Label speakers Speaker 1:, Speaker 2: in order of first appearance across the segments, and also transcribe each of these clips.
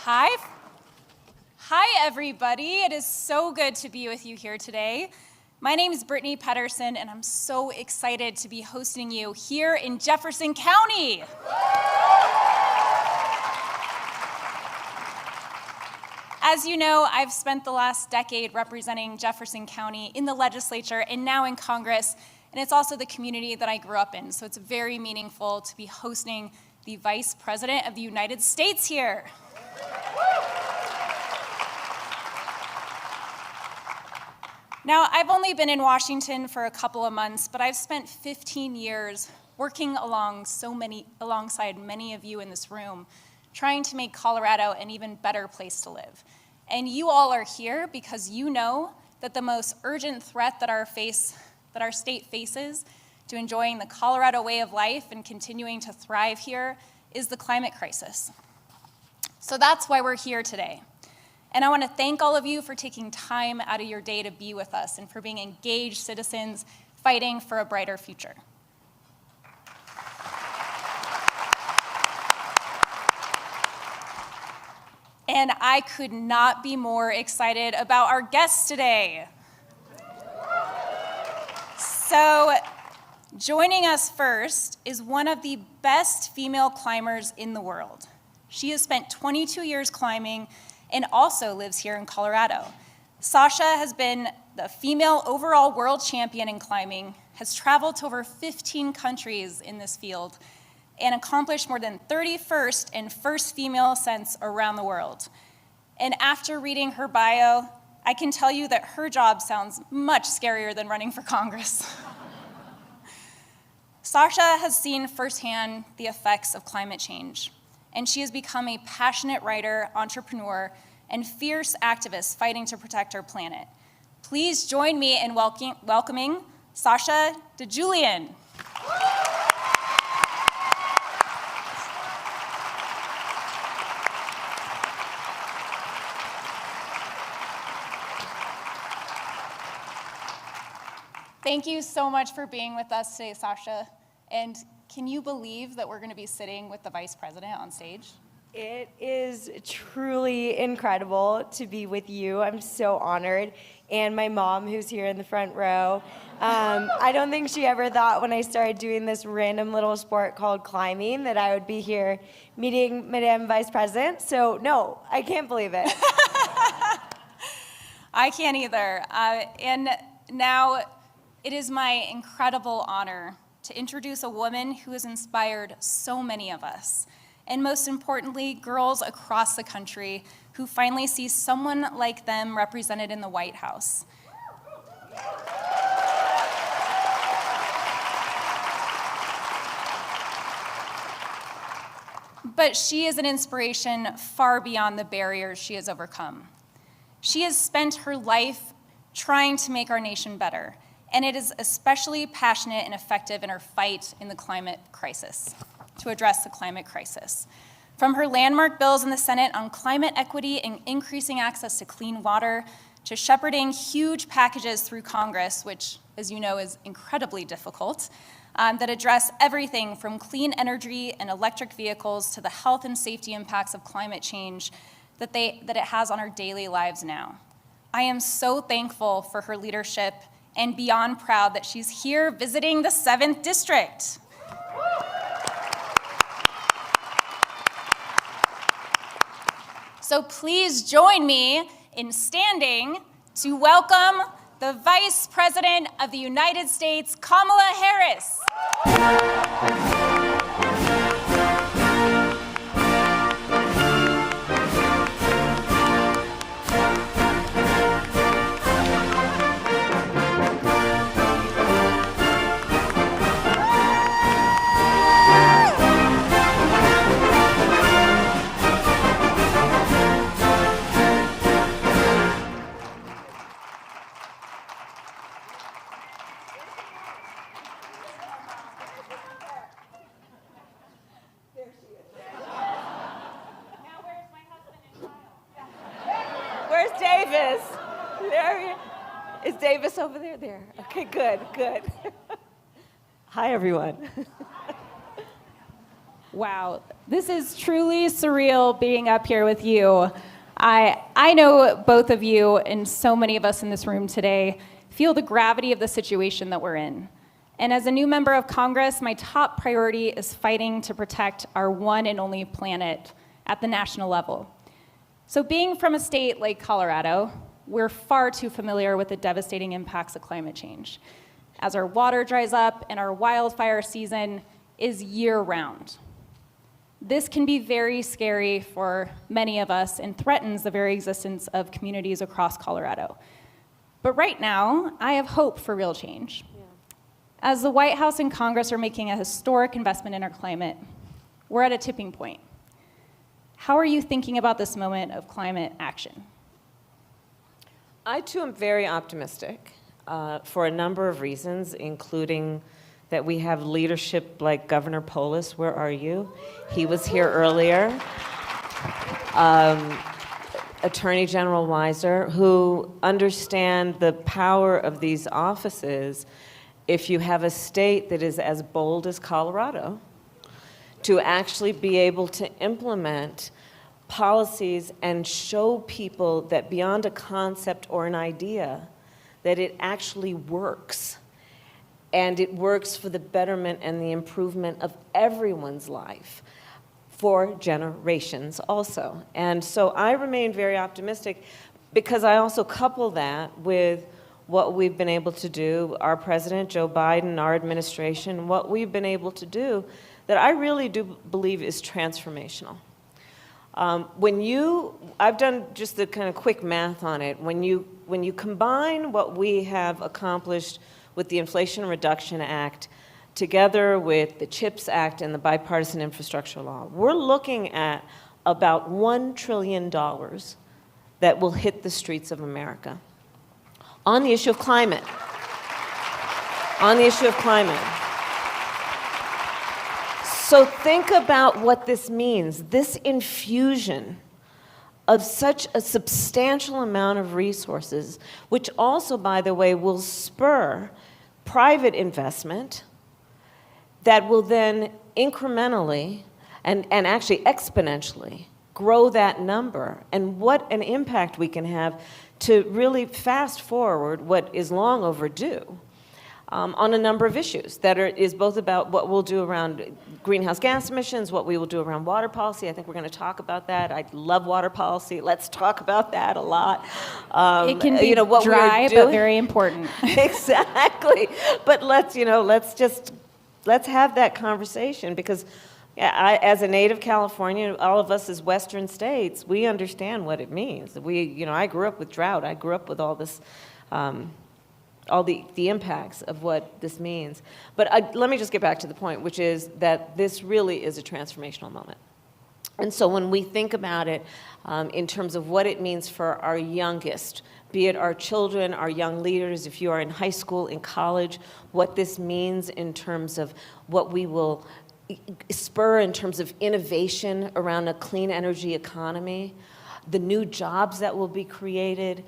Speaker 1: Hi. Hi, everybody. It is so good to be with you here today. My name is Brittany Pedersen, and I'm so excited to be hosting you here in Jefferson County. As you know, I've spent the last decade representing Jefferson County in the legislature and now in Congress, and it's also the community that I grew up in, so it's very meaningful to be hosting the Vice President of the United States here. Now, I've only been in Washington for a couple of months, but I've spent 15 years working alongside many of you in this room, trying to make Colorado an even better place to live. And you all are here because you know that the most urgent threat that our state faces to enjoying the Colorado way of life and continuing to thrive here is the climate crisis. So that's why we're here today. And I want to thank all of you for taking time out of your day to be with us and for being engaged citizens fighting for a brighter future. And I could not be more excited about our guests today. So, joining us first is one of the best female climbers in the world. She has spent 22 years climbing and also lives here in Colorado. Sasha has been the female overall world champion in climbing, has traveled to over 15 countries in this field, and accomplished more than 30 first and first female ascents around the world. And after reading her bio, I can tell you that her job sounds much scarier than running for Congress. Sasha has seen firsthand the effects of climate change, and she has become a passionate writer, entrepreneur, and fierce activist fighting to protect our planet. Please join me in welcoming Sasha DeJulian. Thank you so much for being with us today, Sasha. And can you believe that we're going to be sitting with the Vice President on stage?
Speaker 2: It is truly incredible to be with you. I'm so honored. And my mom, who's here in the front row. I don't think she ever thought when I started doing this random little sport called climbing that I would be here meeting Madame Vice President. So no, I can't believe it.
Speaker 1: I can't either. And now it is my incredible honor to introduce a woman who has inspired so many of us, and most importantly, girls across the country who finally see someone like them represented in the White House. But she is an inspiration far beyond the barriers she has overcome. She has spent her life trying to make our nation better, and it is especially passionate and effective in her fight in the climate crisis, to address the climate crisis. From her landmark bills in the Senate on climate equity and increasing access to clean water, to shepherding huge packages through Congress, which, as you know, is incredibly difficult, that address everything from clean energy and electric vehicles to the health and safety impacts of climate change that it has on our daily lives now. I am so thankful for her leadership and beyond proud that she's here visiting the 7th District. So please join me in standing to welcome the Vice President of the United States, Kamala Harris.
Speaker 2: Davis. There he is. Davis over there? There. Okay, good. Hi, everyone.
Speaker 1: Wow, this is truly surreal being up here with you. I know both of you and so many of us in this room today feel the gravity of the situation that we're in. And as a new member of Congress, my top priority is fighting to protect our one and only planet at the national level. So being from a state like Colorado, we're far too familiar with the devastating impacts of climate change, as our water dries up and our wildfire season is year-round. This can be very scary for many of us and threatens the very existence of communities across Colorado. But right now, I have hope for real change. As the White House and Congress are making a historic investment in our climate, we're at a tipping point. How are you thinking about this moment of climate action?
Speaker 3: I too am very optimistic for a number of reasons, including that we have leadership like Governor Polis. Where are you? He was here earlier. Attorney General Weiser, who understand the power of these offices if you have a state that is as bold as Colorado, to actually be able to implement policies and show people that beyond a concept or an idea, that it actually works. And it works for the betterment and the improvement of everyone's life for generations also. And so I remain very optimistic because I also couple that with what we've been able to do, our president, Joe Biden, our administration, what we've been able to do that I really do believe is transformational. I've done just the kind of quick math on it. When you combine what we have accomplished with the Inflation Reduction Act, together with the CHIPS Act and the Bipartisan Infrastructure Law, we're looking at about $1 trillion that will hit the streets of America on the issue of climate. On the issue of climate. So think about what this means. This infusion of such a substantial amount of resources, which also, by the way, will spur private investment that will then incrementally and actually exponentially grow that number, and what an impact we can have to really fast forward what is long overdue on a number of issues that is both about what we'll do around greenhouse gas emissions, what we will do around water policy. I think we're going to talk about that. I love water policy. Let's talk about that a lot.
Speaker 1: It can be what dry, but very important.
Speaker 3: Exactly. But let's have that conversation because as a native Californian, all of us as Western states, we understand what it means. I grew up with drought. I grew up with all this, all the impacts of what this means. But let me just get back to the point, which is that this really is a transformational moment. And so when we think about it in terms of what it means for our youngest, be it our children, our young leaders, if you are in high school, in college, what this means in terms of what we will spur in terms of innovation around a clean energy economy, the new jobs that will be created,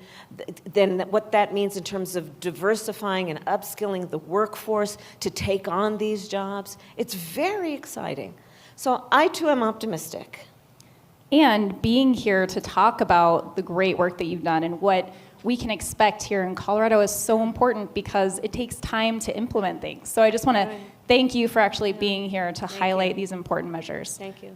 Speaker 3: then what that means in terms of diversifying and upskilling the workforce to take on these jobs. It's very exciting. So I too am optimistic.
Speaker 1: And being here to talk about the great work that you've done and what we can expect here in Colorado is so important because it takes time to implement things. So I just want to thank you for actually being here to highlight these important measures.
Speaker 3: Thank you.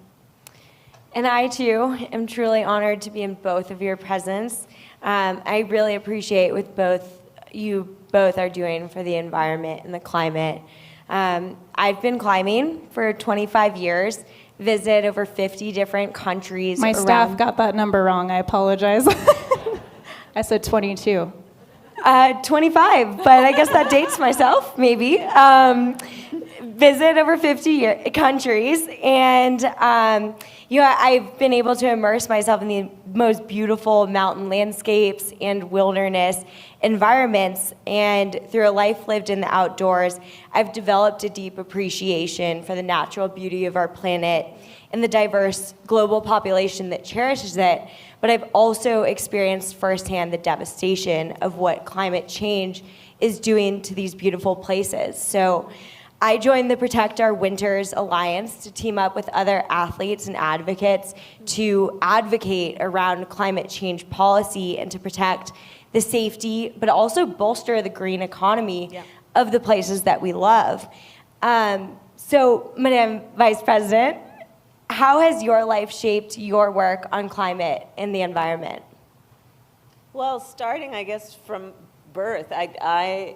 Speaker 2: And I, too, am truly honored to be in both of your presence. I really appreciate what you both are doing for the environment and the climate. I've been climbing for 25 years, visited over 50 different countries.
Speaker 1: My staff got that number wrong. I apologize. I said 22.
Speaker 2: 25, but I guess that dates myself, maybe. Visit over 50 countries, and I've been able to immerse myself in the most beautiful mountain landscapes and wilderness environments, and through a life lived in the outdoors, I've developed a deep appreciation for the natural beauty of our planet and the diverse global population that cherishes it, but I've also experienced firsthand the devastation of what climate change is doing to these beautiful places. So I joined the Protect Our Winters Alliance to team up with other athletes and advocates to advocate around climate change policy and to protect the safety, but also bolster the green economy of the places that we love. So, Madam Vice President, how has your life shaped your work on climate and the environment?
Speaker 3: Well, starting, I guess, from birth, I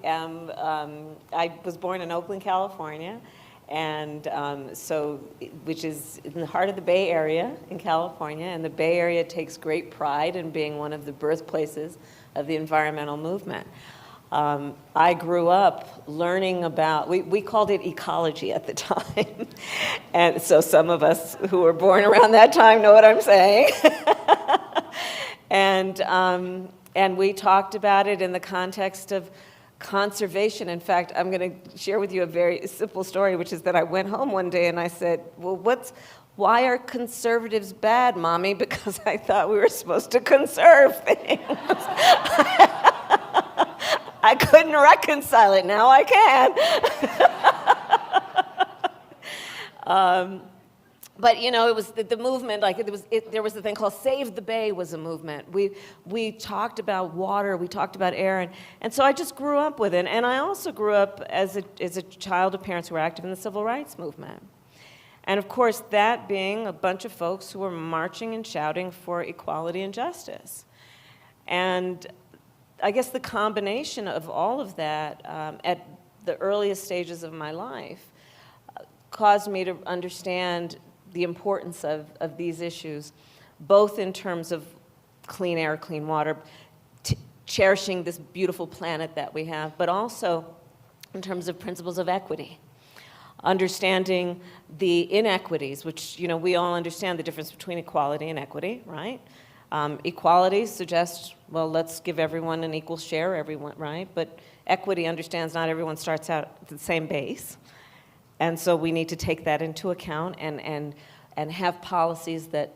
Speaker 3: was born in Oakland, California, and which is in the heart of the Bay Area in California, and the Bay Area takes great pride in being one of the birthplaces of the environmental movement. I grew up learning about, we called it ecology at the time, and so some of us who were born around that time know what I'm saying. And we talked about it in the context of conservation. In fact, I'm going to share with you a very simple story, which is that I went home one day and I said, well, why are conservatives bad, Mommy? Because I thought we were supposed to conserve things. I couldn't reconcile it. Now I can. But you know, it was the movement. Like there was the thing called Save the Bay was a movement. We talked about water, we talked about air, and so I just grew up with it. And I also grew up as a child of parents who were active in the civil rights movement. And of course, that being a bunch of folks who were marching and shouting for equality and justice. And I guess the combination of all of that at the earliest stages of my life caused me to understand the importance of these issues, both in terms of clean air, clean water, cherishing this beautiful planet that we have, but also in terms of principles of equity, understanding the inequities, which, you know, we all understand the difference between equality and equity, right? Equality suggests, well, let's give everyone an equal share, everyone, right? But equity understands not everyone starts out at the same base. And so we need to take that into account and have policies that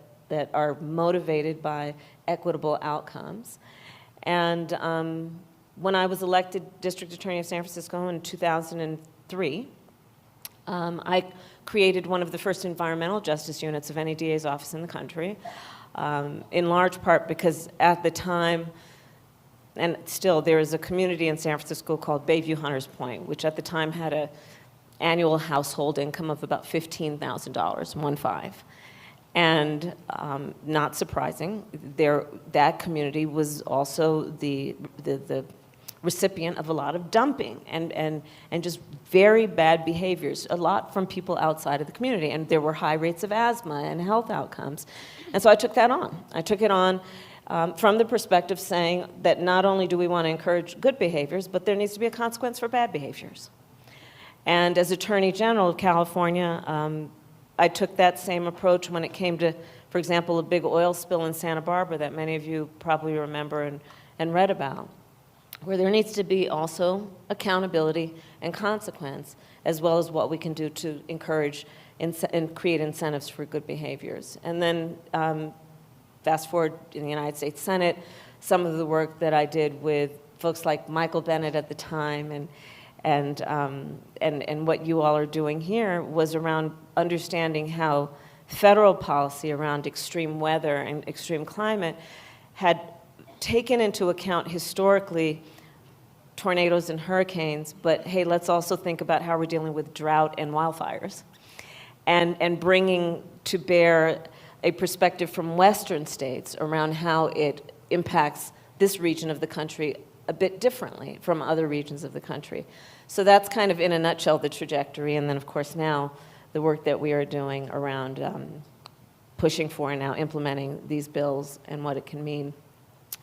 Speaker 3: are motivated by equitable outcomes. And when I was elected District Attorney of San Francisco in 2003, I created one of the first environmental justice units of any DA's office in the country, in large part because at the time, and still, there is a community in San Francisco called Bayview Hunters Point, which at the time had a annual household income of about $15,000, 1.5. And not surprising, that community was also the recipient of a lot of dumping and just very bad behaviors, a lot from people outside of the community. And there were high rates of asthma and health outcomes. And so I took that on. I took it on from the perspective saying that not only do we want to encourage good behaviors, but there needs to be a consequence for bad behaviors. And as Attorney General of California, I took that same approach when it came to, for example, a big oil spill in Santa Barbara that many of you probably remember and read about, where there needs to be also accountability and consequence, as well as what we can do to encourage and create incentives for good behaviors. And then fast forward in the United States Senate, some of the work that I did with folks like Michael Bennett at the time and what you all are doing here was around understanding how federal policy around extreme weather and extreme climate had taken into account historically tornadoes and hurricanes, but hey, let's also think about how we're dealing with drought and wildfires, and bringing to bear a perspective from Western states around how it impacts this region of the country a bit differently from other regions of the country. So that's kind of in a nutshell the trajectory, and then of course now the work that we are doing around pushing for and now implementing these bills and what it can mean,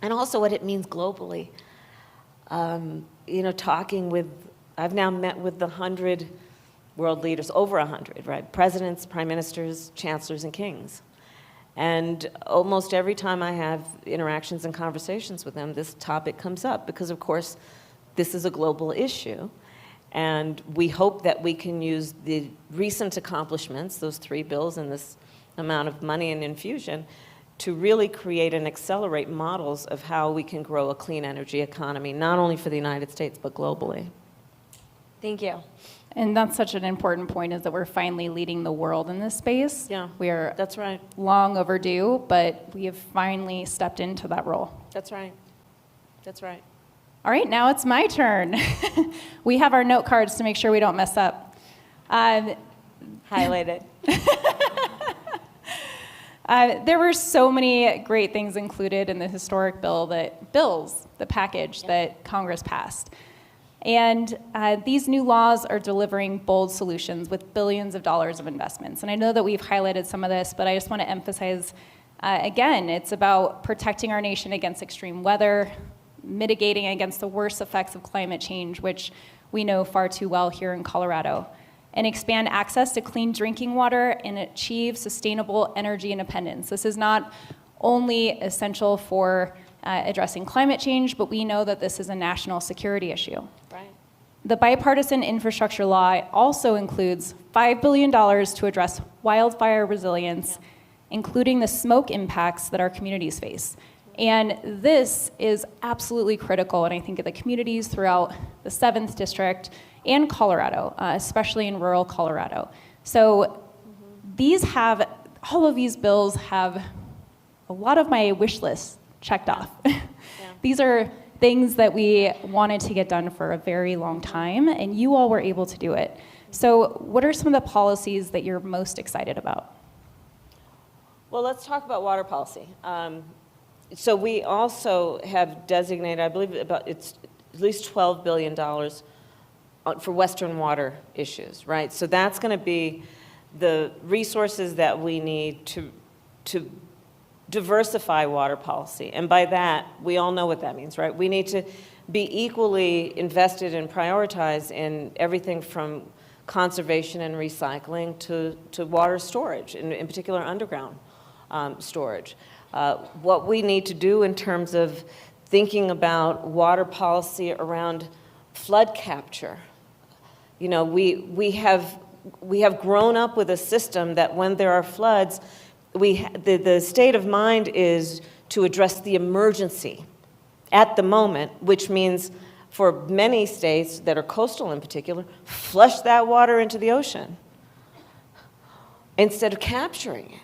Speaker 3: and also what it means globally. You know, I've now met with 100 world leaders, over 100, right? Presidents, prime ministers, chancellors, and kings. And almost every time I have interactions and conversations with them, this topic comes up because, of course, this is a global issue. And we hope that we can use the recent accomplishments, those 3 bills and this amount of money and infusion, to really create and accelerate models of how we can grow a clean energy economy, not only for the United States, but globally.
Speaker 2: Thank you.
Speaker 1: And that's such an important point, is that we're finally leading the world in this space.
Speaker 3: Yeah,
Speaker 1: We are
Speaker 3: that's right.
Speaker 1: long overdue, but we have finally stepped into that role.
Speaker 3: That's right. That's right.
Speaker 1: All right, now it's my turn. We have our note cards to make sure we don't mess up.
Speaker 2: Highlight it.
Speaker 1: There were so many great things included in the historic the package that Congress passed. And these new laws are delivering bold solutions with billions of dollars of investments. And I know that we've highlighted some of this, but I just want to emphasize, again, it's about protecting our nation against extreme weather, mitigating against the worst effects of climate change, which we know far too well here in Colorado, and expand access to clean drinking water and achieve sustainable energy independence. This is not only essential for addressing climate change, but we know that this is a national security issue.
Speaker 3: Right.
Speaker 1: The bipartisan infrastructure law also includes $5 billion to address wildfire resilience, including the smoke impacts that our communities face. And this is absolutely critical, and I think of the communities throughout the 7th District and Colorado, especially in rural Colorado. So all of these bills have a lot of my wish list checked off. These are things that we wanted to get done for a very long time, and you all were able to do it. So what are some of the policies that you're most excited about?
Speaker 3: Well, let's talk about water policy. So we also have designated, I believe it's at least $12 billion for Western water issues, right? So that's going to be the resources that we need to diversify water policy. And by that, we all know what that means, right? We need to be equally invested and prioritized in everything from conservation and recycling to water storage, in particular underground storage. What we need to do in terms of thinking about water policy around flood capture. You know, we have grown up with a system that when there are floods, the state of mind is to address the emergency at the moment, which means for many states that are coastal in particular, flush that water into the ocean instead of capturing it.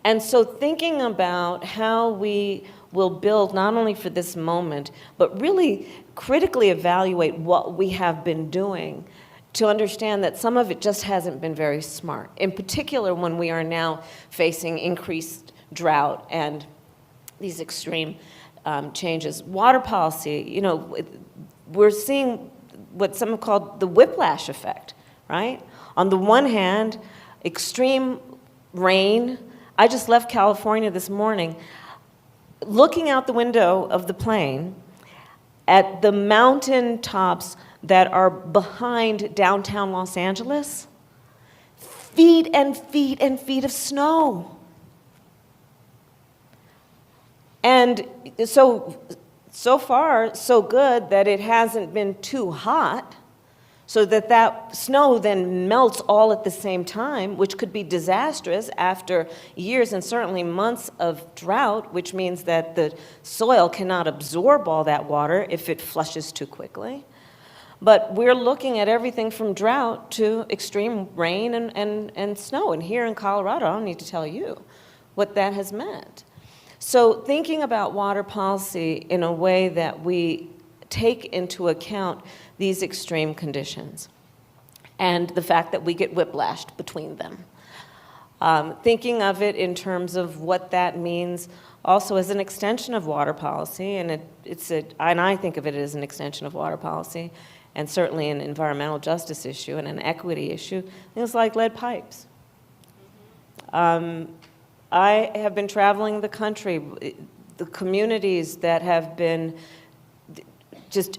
Speaker 3: And so thinking about how we will build not only for this moment, but really critically evaluate what we have been doing to understand that some of it just hasn't been very smart, in particular when we are now facing increased drought and these extreme changes. Water policy, you know, we're seeing what some have called the whiplash effect, right? On the one hand, extreme rain. I just left California this morning, looking out the window of the plane at the mountain tops that are behind downtown Los Angeles, feet and feet and feet of snow. And so far, so good that it hasn't been too hot, so that snow then melts all at the same time, which could be disastrous after years and certainly months of drought, which means that the soil cannot absorb all that water if it flushes too quickly. But we're looking at everything from drought to extreme rain and snow. And here in Colorado, I don't need to tell you what that has meant. So thinking about water policy in a way that we take into account these extreme conditions and the fact that we get whiplashed between them. Thinking of it in terms of what that means also as an extension of water policy, and I think of it as an extension of water policy, and certainly an environmental justice issue and an equity issue, things like lead pipes. I have been traveling the country, the communities that have been just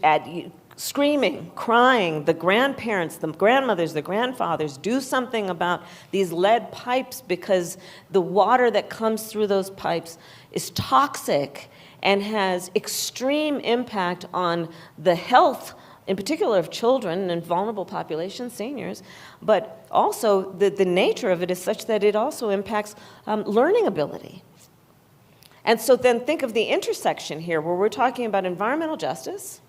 Speaker 3: screaming, crying, the grandparents, the grandmothers, the grandfathers, do something about these lead pipes because the water that comes through those pipes is toxic and has extreme impact on the health, in particular of children and vulnerable populations, seniors, but also the nature of it is such that it also impacts learning ability. And so then think of the intersection here where we're talking about environmental justice,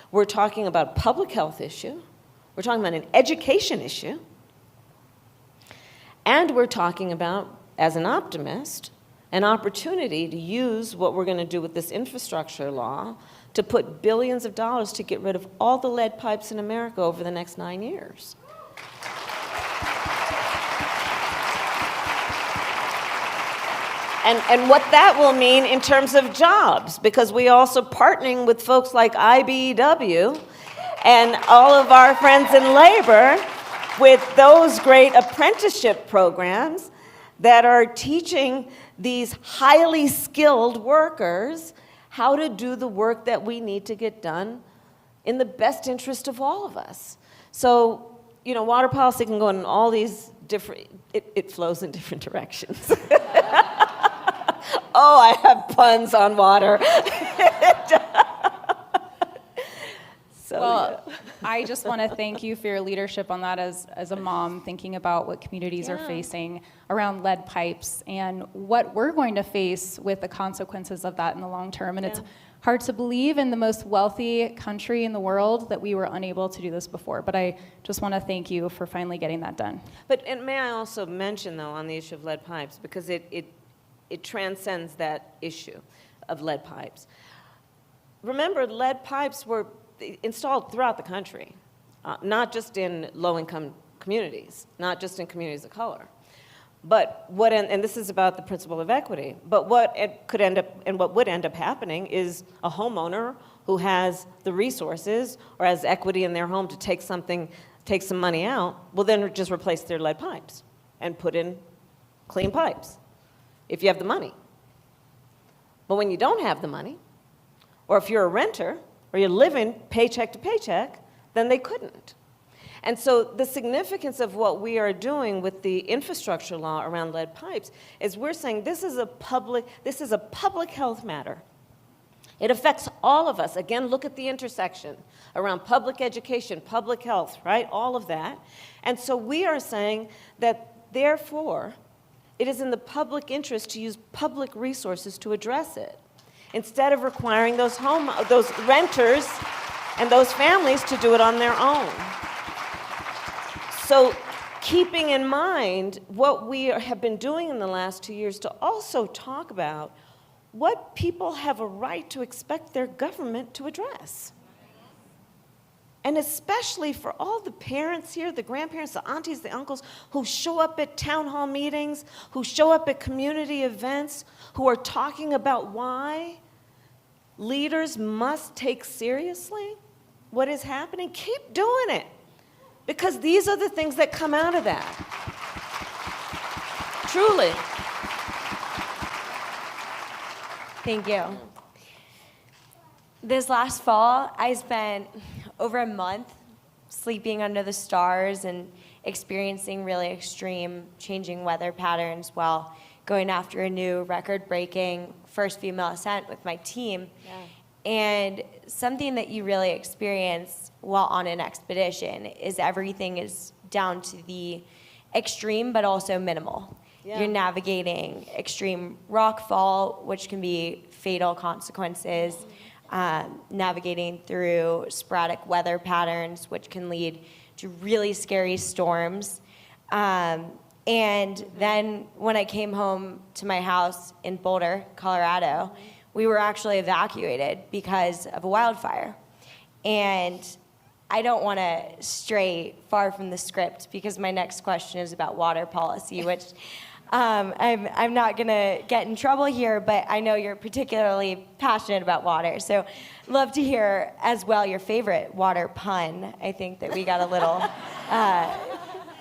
Speaker 3: we're talking about public health issue, We're talking about an education issue. And we're talking about, as an optimist, an opportunity to use what we're going to do with this infrastructure law to put billions of dollars to get rid of all the lead pipes in America over the next 9 years. And what that will mean in terms of jobs, because we also partnering with folks like IBEW and all of our friends in labor with those great apprenticeship programs that are teaching these highly skilled workers how to do the work that we need to get done in the best interest of all of us. So, you know, water policy can go in all these different, it flows in different directions. Oh, I have puns on water.
Speaker 1: Well, I just want to thank you for your leadership on that as a mom, thinking about what communities are facing around lead pipes and what we're going to face with the consequences of that in the long term. And it's hard to believe in the most wealthy country in the world that we were unable to do this before. But I just want to thank you for finally getting that done.
Speaker 3: But and may I also mention, though, on the issue of lead pipes, because it transcends that issue of lead pipes. Remember, lead pipes were installed throughout the country, not just in low-income communities, not just in communities of color. But what, and this is about the principle of equity, but what it could end up, and what would end up happening is a homeowner who has the resources or has equity in their home to take some money out, will then just replace their lead pipes and put in clean pipes, if you have the money. But when you don't have the money, or if you're a renter, or you're living paycheck to paycheck, then they couldn't. And so the significance of what we are doing with the infrastructure law around lead pipes is we're saying this is a public health matter. It affects all of us. Again, look at the intersection around public education, public health, right? All of that. And so we are saying that, therefore, it is in the public interest to use public resources to address it, instead of requiring those renters and those families to do it on their own. So keeping in mind what we have been doing in the last 2 years to also talk about what people have a right to expect their government to address. And especially for all the parents here, the grandparents, the aunties, the uncles, who show up at town hall meetings, who show up at community events, who are talking about why leaders must take seriously what is happening. Keep doing it, because these are the things that come out of that. Truly.
Speaker 2: Thank you. This last fall, I spent over a month sleeping under the stars and experiencing really extreme changing weather patterns while going after a new record-breaking first female ascent with my team. Yeah. And something that you really experience while on an expedition is everything is down to the extreme but also minimal. Yeah. You're navigating extreme rockfall, which can be fatal consequences, navigating through sporadic weather patterns, which can lead to really scary storms. And then when I came home to my house in Boulder, Colorado, we were actually evacuated because of a wildfire. And I don't want to stray far from the script because my next question is about water policy, which I'm not going to get in trouble here, but I know you're particularly passionate about water. So love to hear as well your favorite water pun. I think that we got a little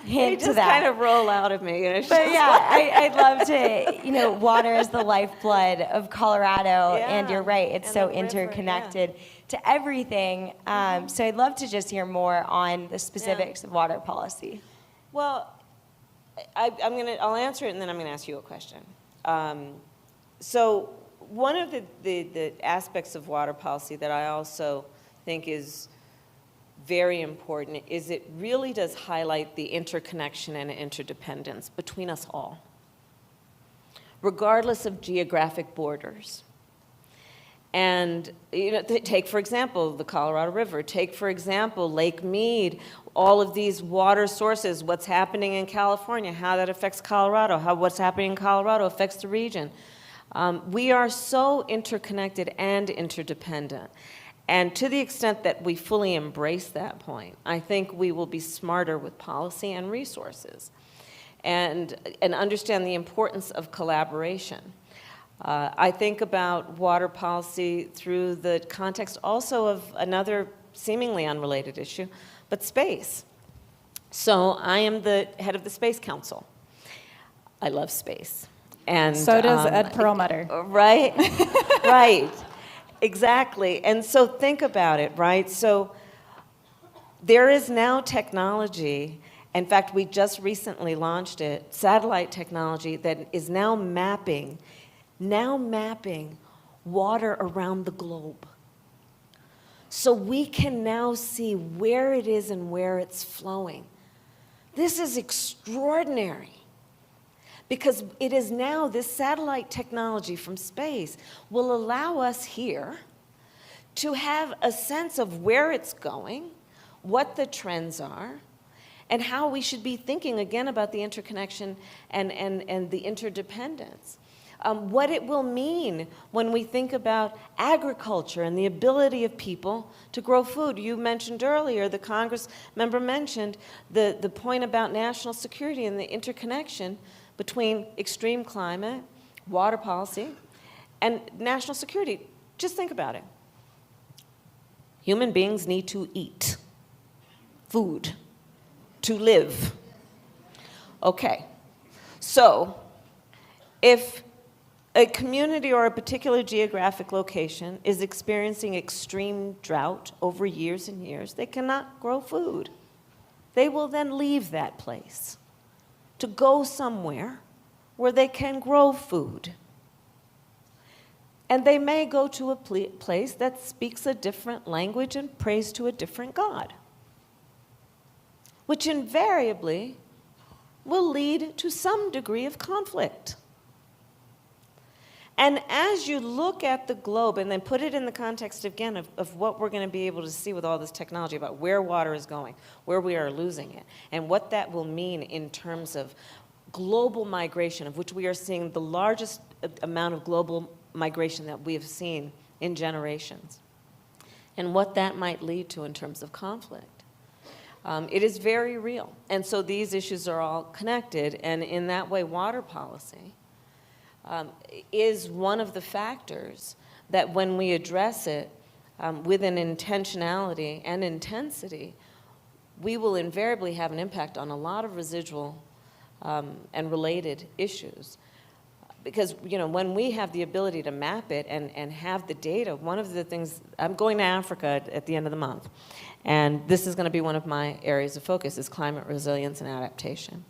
Speaker 2: hint to that.
Speaker 3: They just kind of roll out of me.
Speaker 2: But yeah, I'd love to, water is the lifeblood of Colorado, and you're right, it's so interconnected to everything. So I'd love to just hear more on the specifics of water policy.
Speaker 3: Well, I'll answer it, and then I'm going to ask you a question. So one of the aspects of water policy that I also think is very important is it really does highlight the interconnection and interdependence between us all, regardless of geographic borders. And take, for example, the Colorado River. Take, for example, Lake Mead, all of these water sources, what's happening in California, how that affects Colorado, how what's happening in Colorado affects the region. We are so interconnected and interdependent. And to the extent that we fully embrace that point, I think we will be smarter with policy and resources and understand the importance of collaboration. I think about water policy through the context also of another seemingly unrelated issue, but space. So I am the head of the Space Council. I love space. And
Speaker 1: so does Ed Perlmutter.
Speaker 3: Right, right, exactly. And so think about it, right? So there is now technology. In fact, we just recently launched it, satellite technology that is now mapping water around the globe. So we can now see where it is and where it's flowing. This is extraordinary because it is now, this satellite technology from space will allow us here to have a sense of where it's going, what the trends are, and how we should be thinking again about the interconnection and the interdependence. What it will mean when we think about agriculture and the ability of people to grow food. You mentioned earlier, the Congress member mentioned the point about national security and the interconnection between extreme climate, water policy, and national security. Just think about it. Human beings need to eat food to live. Okay, so if a community or a particular geographic location is experiencing extreme drought over years and years, they cannot grow food. They will then leave that place to go somewhere where they can grow food. And they may go to a place that speaks a different language and prays to a different God, which invariably will lead to some degree of conflict. And as you look at the globe and then put it in the context again of what we're going to be able to see with all this technology about where water is going, where we are losing it, and what that will mean in terms of global migration, of which we are seeing the largest amount of global migration that we have seen in generations, and what that might lead to in terms of conflict. It is very real. And so these issues are all connected, and in that way, water policy is one of the factors that when we address it with an intentionality and intensity, we will invariably have an impact on a lot of residual and related issues. Because, when we have the ability to map it and have the data, one of the things, I'm going to Africa at the end of the month, and this is going to be one of my areas of focus, is climate resilience and adaptation.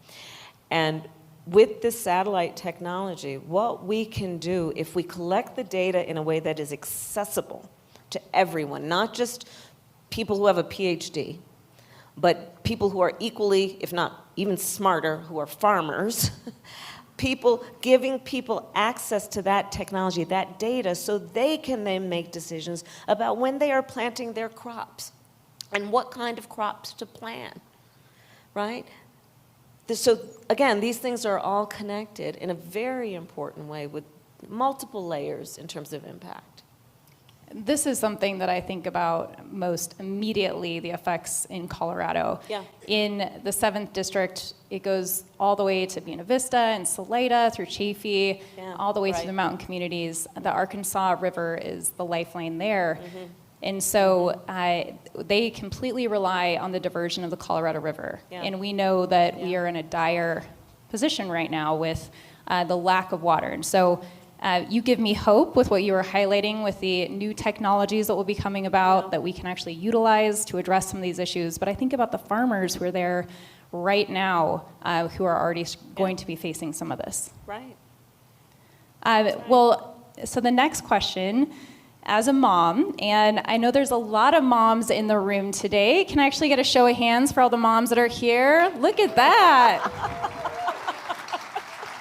Speaker 3: And with this satellite technology, what we can do if we collect the data in a way that is accessible to everyone, not just people who have a PhD, but people who are equally, if not even smarter, who are farmers, giving people access to that technology, that data, so they can then make decisions about when they are planting their crops and what kind of crops to plant, right? So again, these things are all connected in a very important way with multiple layers in terms of impact.
Speaker 1: This is something that I think about most immediately, the effects in Colorado.
Speaker 3: Yeah.
Speaker 1: In the 7th District, it goes all the way to Buena Vista and Salida through Chaffee, all the way to the mountain communities. The Arkansas River is the lifeline there. Mm-hmm. And so they completely rely on the diversion of the Colorado River. Yeah. And we know that we are in a dire position right now with the lack of water. And so you give me hope with what you were highlighting with the new technologies that will be coming about that we can actually utilize to address some of these issues. But I think about the farmers who are there right now who are already going to be facing some of this.
Speaker 3: Right.
Speaker 1: Well, so the next question, as a mom, and I know there's a lot of moms in the room today. Can I actually get a show of hands for all the moms that are here? Look at that.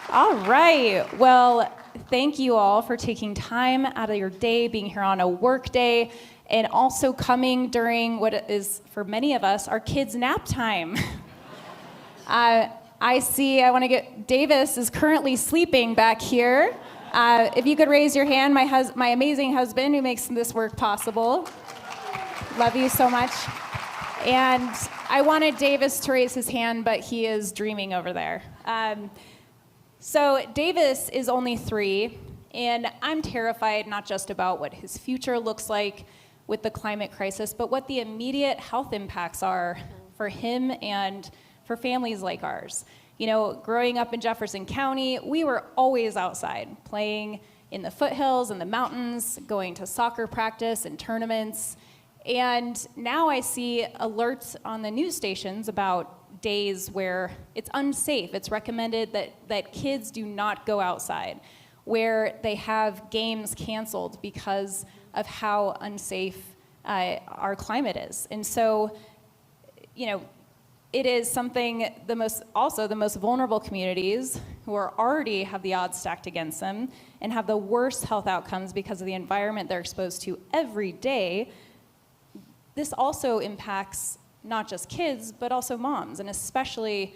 Speaker 1: All right. Well, thank you all for taking time out of your day, being here on a work day, and also coming during what is, for many of us, our kids' nap time. I want to get, Davis is currently sleeping back here. If you could raise your hand, my amazing husband who makes this work possible. Love you so much. And I wanted Davis to raise his hand, but he is dreaming over there. So Davis is only 3, and I'm terrified not just about what his future looks like with the climate crisis, but what the immediate health impacts are for him and for families like ours. You know, growing up in Jefferson County, we were always outside, playing in the foothills and the mountains, going to soccer practice and tournaments. And now I see alerts on the news stations about days where it's unsafe. It's recommended that kids do not go outside, where they have games canceled because of how unsafe our climate is. And so, you know, it is something the most vulnerable communities who are already have the odds stacked against them and have the worst health outcomes because of the environment they're exposed to every day. This also impacts not just kids, but also moms, and especially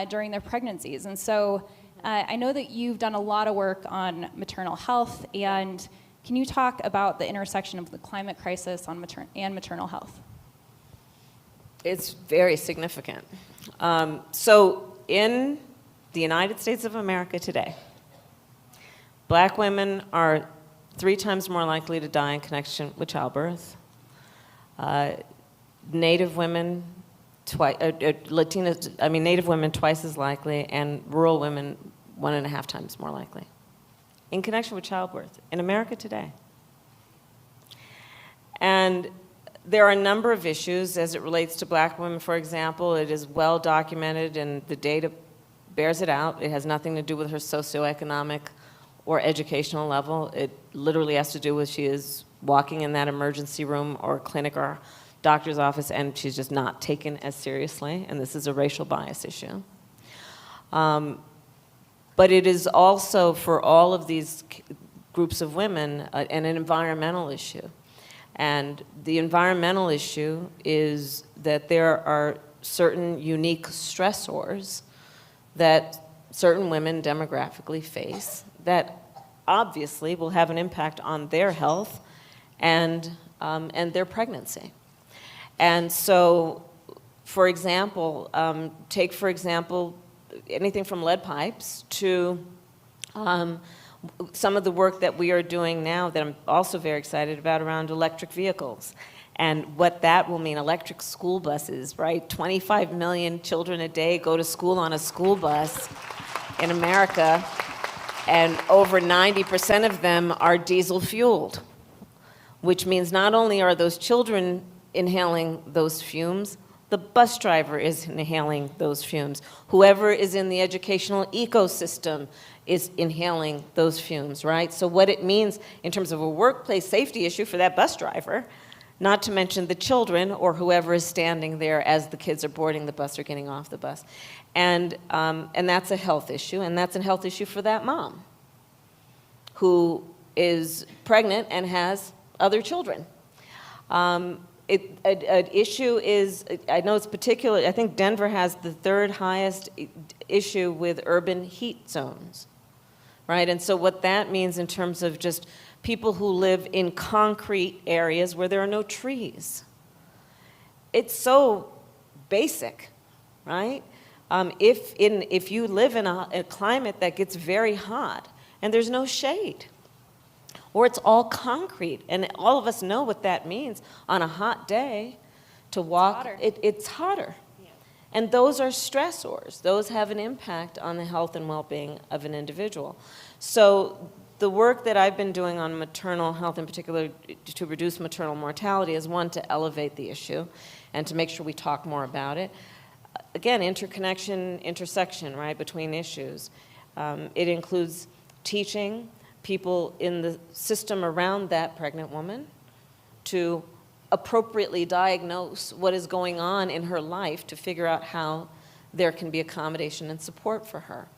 Speaker 1: during their pregnancies. And so I know that you've done a lot of work on maternal health, and can you talk about the intersection of the climate crisis and maternal health?
Speaker 3: It's very significant. So in the United States of America today, Black women are 3 times more likely to die in connection with childbirth. Native women, Native women twice as likely, and rural women 1.5 times more likely in connection with childbirth in America today. And there are a number of issues as it relates to Black women, for example. It is well documented and the data bears it out. It has nothing to do with her socioeconomic or educational level. It literally has to do with she is walking in that emergency room or clinic or doctor's office and she's just not taken as seriously, and this is a racial bias issue. But it is also, for all of these groups of women, an environmental issue. And the environmental issue is that there are certain unique stressors that certain women demographically face that obviously will have an impact on their health and their pregnancy. And so, for example, take for example anything from lead pipes to some of the work that we are doing now that I'm also very excited about around electric vehicles and what that will mean. Electric school buses, right? 25 million children a day go to school on a school bus in America, and over 90% of them are diesel fueled, which means not only are those children inhaling those fumes, the bus driver is inhaling those fumes. Whoever is in the educational ecosystem is inhaling those fumes, right? So what it means in terms of a workplace safety issue for that bus driver, not to mention the children or whoever is standing there as the kids are boarding the bus or getting off the bus. And that's a health issue, and that's a health issue for that mom who is pregnant and has other children. An issue is, I know it's particular, I think Denver has the 3rd highest issue with urban heat zones, right? And so what that means in terms of just people who live in concrete areas where there are no trees. It's so basic, right? If you live in a climate that gets very hot and there's no shade, or it's all concrete, and all of us know what that means on a hot day to walk. It's hotter. Yeah. And those are stressors. Those have an impact on the health and well-being of an individual. So the work that I've been doing on maternal health, in particular to reduce maternal mortality, is one, to elevate the issue and to make sure we talk more about it. Again, intersection, right, between issues. It includes teaching people in the system around that pregnant woman to appropriately diagnose what is going on in her life to figure out how there can be accommodation and support for her.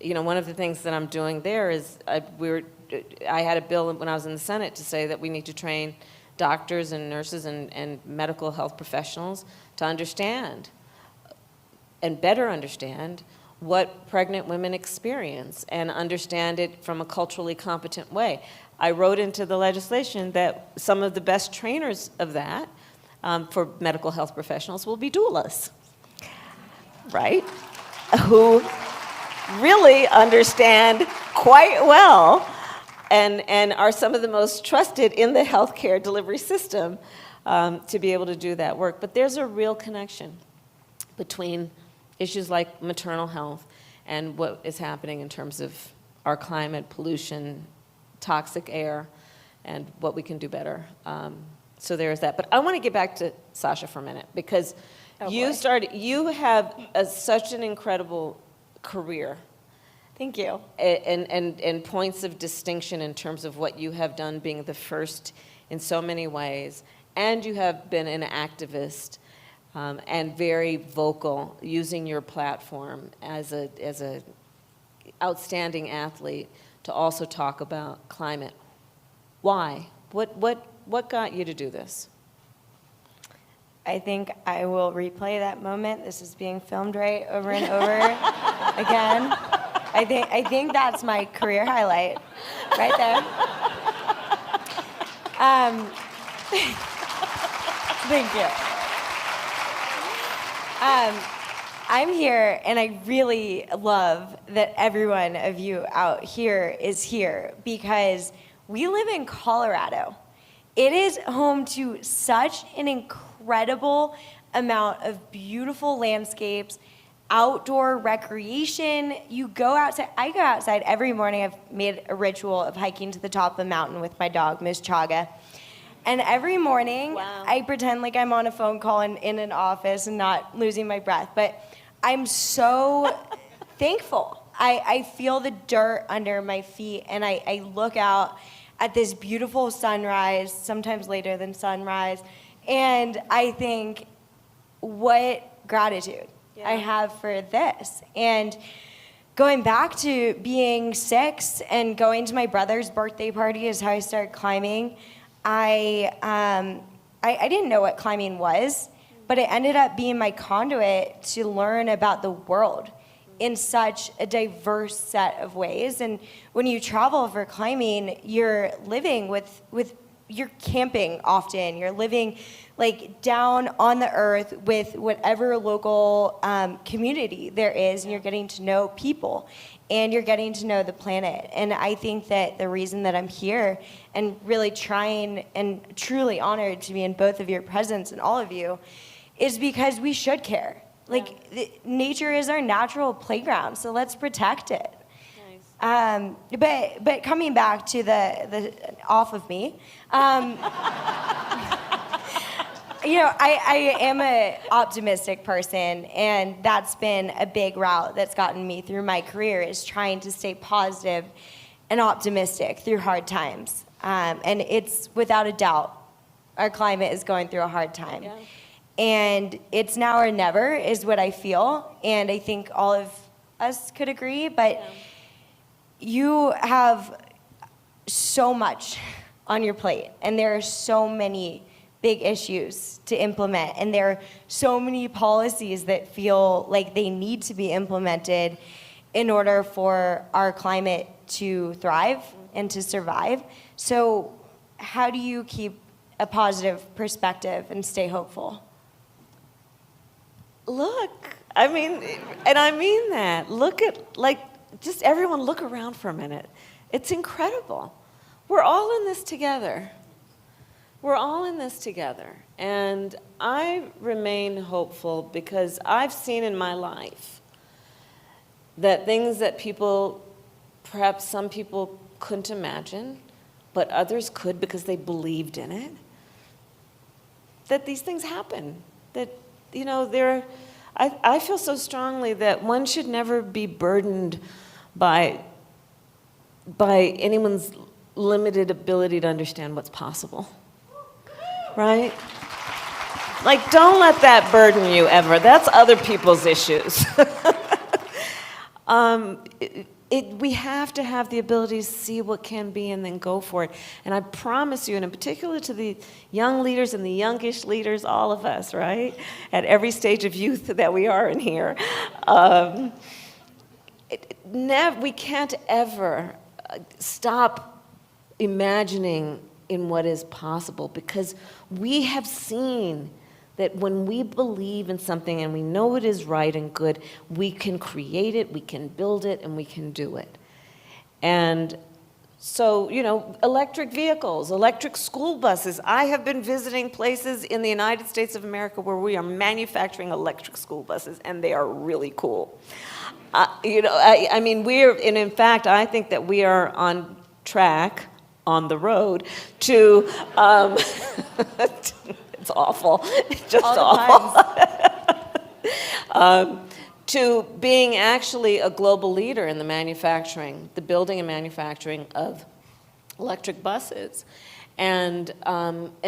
Speaker 3: one of the things that I'm doing there is I had a bill when I was in the Senate to say that we need to train doctors and nurses and medical health professionals to understand and better understand what pregnant women experience and understand it from a culturally competent way. I wrote into the legislation that some of the best trainers of that for medical health professionals will be doulas, right? Who really understand quite well and are some of the most trusted in the healthcare delivery system to be able to do that work. But there's a real connection between issues like maternal health and what is happening in terms of our climate, pollution, toxic air, and what we can do better. So there's that. But I want to get back to Sasha for a minute, because you have such an incredible career.
Speaker 2: Thank you.
Speaker 3: And points of distinction in terms of what you have done, being the first in so many ways. And you have been an activist and very vocal, using your platform as a outstanding athlete to also talk about climate. Why? What got you to do this?
Speaker 2: I think I will replay that moment. This is being filmed right over and over again. I think that's my career highlight, right there. Thank you. I'm here, and I really love that every one of you out here is here, because we live in Colorado. It is home to such an incredible amount of beautiful landscapes, outdoor recreation. You go outside. I go outside every morning. I've made a ritual of hiking to the top of a mountain with my dog, Miss Chaga. And every morning,
Speaker 3: Wow.
Speaker 2: I pretend like I'm on a phone call in an office and not losing my breath. But I'm so thankful. I feel the dirt under my feet, and I look out at this beautiful sunrise, sometimes later than sunrise, and I think, what gratitude I have for this. And going back to being 6 and going to my brother's birthday party is how I started climbing. I didn't know what climbing was, but it ended up being my conduit to learn about the world in such a diverse set of ways. And when you travel for climbing, you're living with you're camping often. You're living like down on the earth with whatever local community there is, and you're getting to know people, and you're getting to know the planet. And I think that the reason that I'm here and really trying and truly honored to be in both of your presence and all of you is because we should care. Like, nature is our natural playground, so let's protect it.
Speaker 3: Nice.
Speaker 2: But coming back to the off of me, I am an optimistic person, and that's been a big route that's gotten me through my career, is trying to stay positive and optimistic through hard times. And it's without a doubt, our climate is going through a hard time.
Speaker 3: Yeah.
Speaker 2: And it's now or never is what I feel, and I think all of us could agree, but you have so much on your plate, and there are so many big issues to implement, and there are so many policies that feel like they need to be implemented in order for our climate to thrive and to survive. So how do you keep a positive perspective and stay hopeful?
Speaker 3: Look, I mean, and I mean that. Look at, just everyone look around for a minute. It's incredible. We're all in this together. We're all in this together. And I remain hopeful because I've seen in my life that things that perhaps some people couldn't imagine, but others could because they believed in it, that these things happen. That, I feel so strongly that one should never be burdened by anyone's limited ability to understand what's possible, right? Don't let that burden you ever. That's other people's issues. We have to have the ability to see what can be and then go for it. And I promise you, and in particular to the young leaders and the youngish leaders, all of us, right, at every stage of youth that we are in here, we can't ever stop imagining in what is possible, because we have seen that when we believe in something and we know it is right and good, we can create it, we can build it, and we can do it. And so, electric vehicles, electric school buses. I have been visiting places in the United States of America where we are manufacturing electric school buses, and they are really cool. And in fact, I think that we are on track, on the road, to, it's awful, it's just awful, to being actually a global leader in the building and manufacturing of electric buses. And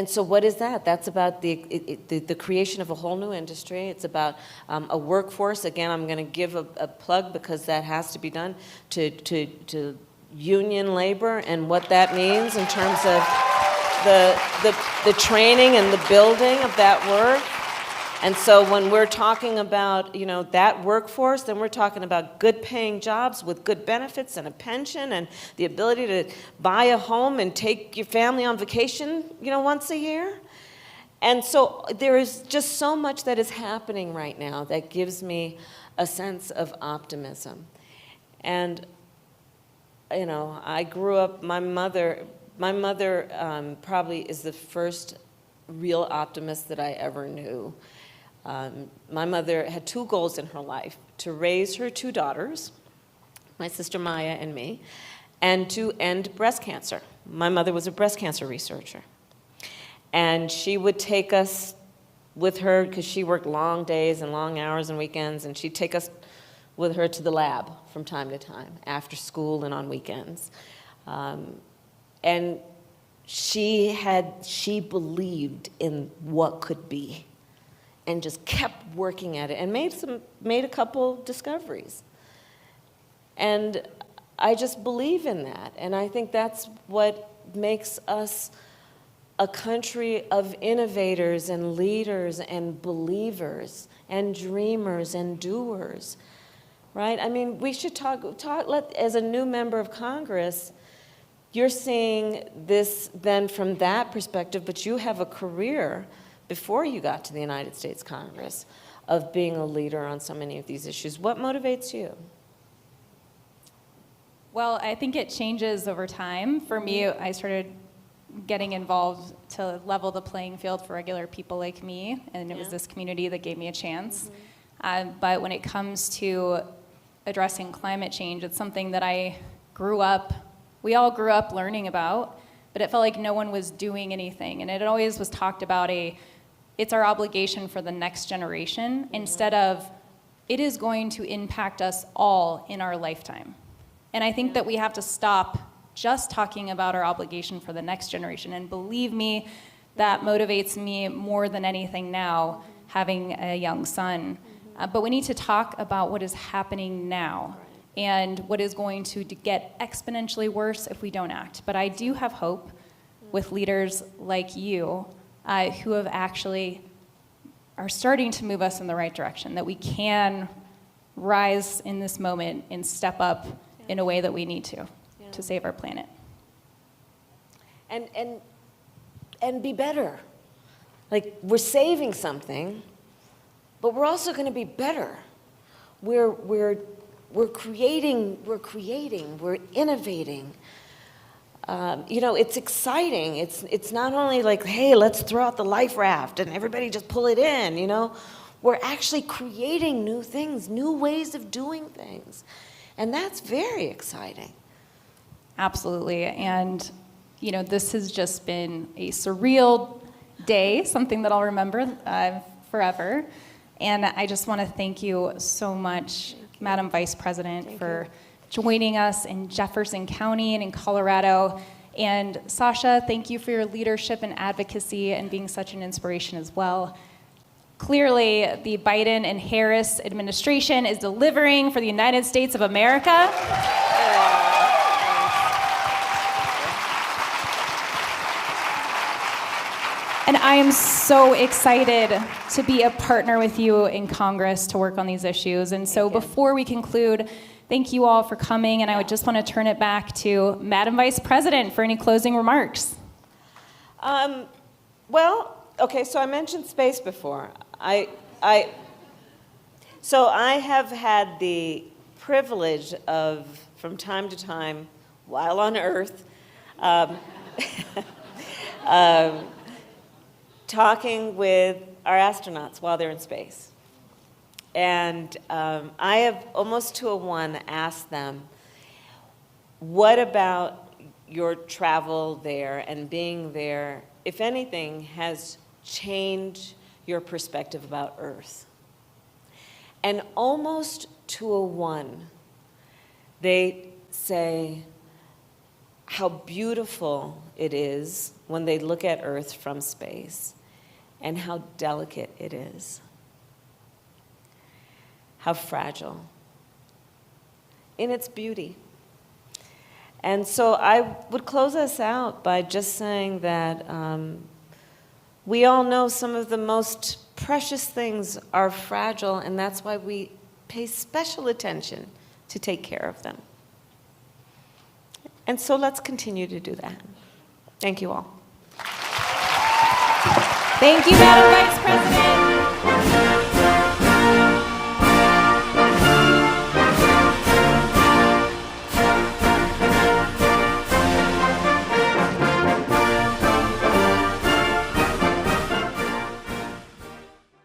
Speaker 3: so what is that? That's about the creation of a whole new industry. It's about a workforce. Again, I'm going to give a plug, because that has to be done, to union labor and what that means in terms of the training and the building of that work. And so when we're talking about, that workforce, then we're talking about good paying jobs with good benefits and a pension and the ability to buy a home and take your family on vacation, once a year. And so there is just so much that is happening right now that gives me a sense of optimism. And, I grew up, my mother probably is the first real optimist that I ever knew. My mother had two goals in her life: to raise her two daughters, my sister Maya and me, and to end breast cancer. My mother was a breast cancer researcher. And she would take us with her, because she worked long days and long hours and weekends, and she'd take us with her to the lab from time to time, after school and on weekends. And she believed in what could be, and just kept working at it, and made a couple discoveries. And I just believe in that, and I think that's what makes us a country of innovators and leaders and believers and dreamers and doers, right? I mean, we should as a new member of Congress, you're seeing this then from that perspective, but you have a career before you got to the United States Congress of being a leader on so many of these issues. What motivates you?
Speaker 1: Well, I think it changes over time. For me, I started getting involved to level the playing field for regular people like me, and it was this community that gave me a chance. But when it comes to addressing climate change, it's something that we all grew up learning about, but it felt like no one was doing anything. And it always was talked about it's our obligation for the next generation, instead of it is going to impact us all in our lifetime. And I think that we have to stop just talking about our obligation for the next generation. And believe me, that motivates me more than anything now, having a young son. But we need to talk about what is happening now and what is going to get exponentially worse if we don't act. But I do have hope with leaders like you who have actually are starting to move us in the right direction, that we can rise in this moment and step up in a way that we need to save our planet.
Speaker 3: And be better. Like, we're saving something, but we're also going to be better. We're creating, we're innovating. It's exciting. It's not only like, hey, let's throw out the life raft and everybody just pull it in, We're actually creating new things, new ways of doing things. And that's very exciting.
Speaker 1: Absolutely. And, this has just been a surreal day, something that I'll remember forever. And I just want to thank you so much, Madam Vice President, for joining us in Jefferson County and in Colorado. And Sasha, thank you for your leadership and advocacy and being such an inspiration as well. Clearly, the Biden and Harris administration is delivering for the United States of America. And I am so excited to be a partner with you in Congress to work on these issues. And so before we conclude, thank you all for coming, and I would just want to turn it back to Madam Vice President for any closing remarks.
Speaker 3: Well, okay, so I mentioned space before. So I have had the privilege of, from time to time, while on Earth, talking with our astronauts while they're in space. And I have almost to a one asked them, what about your travel there and being there, if anything, has changed your perspective about Earth? And almost to a one, they say how beautiful it is when they look at Earth from space, and how delicate it is, how fragile in its beauty. And so I would close us out by just saying that we all know some of the most precious things are fragile, and that's why we pay special attention to take care of them. And so let's continue to do that. Thank you all.
Speaker 1: Thank you, Madam Vice President.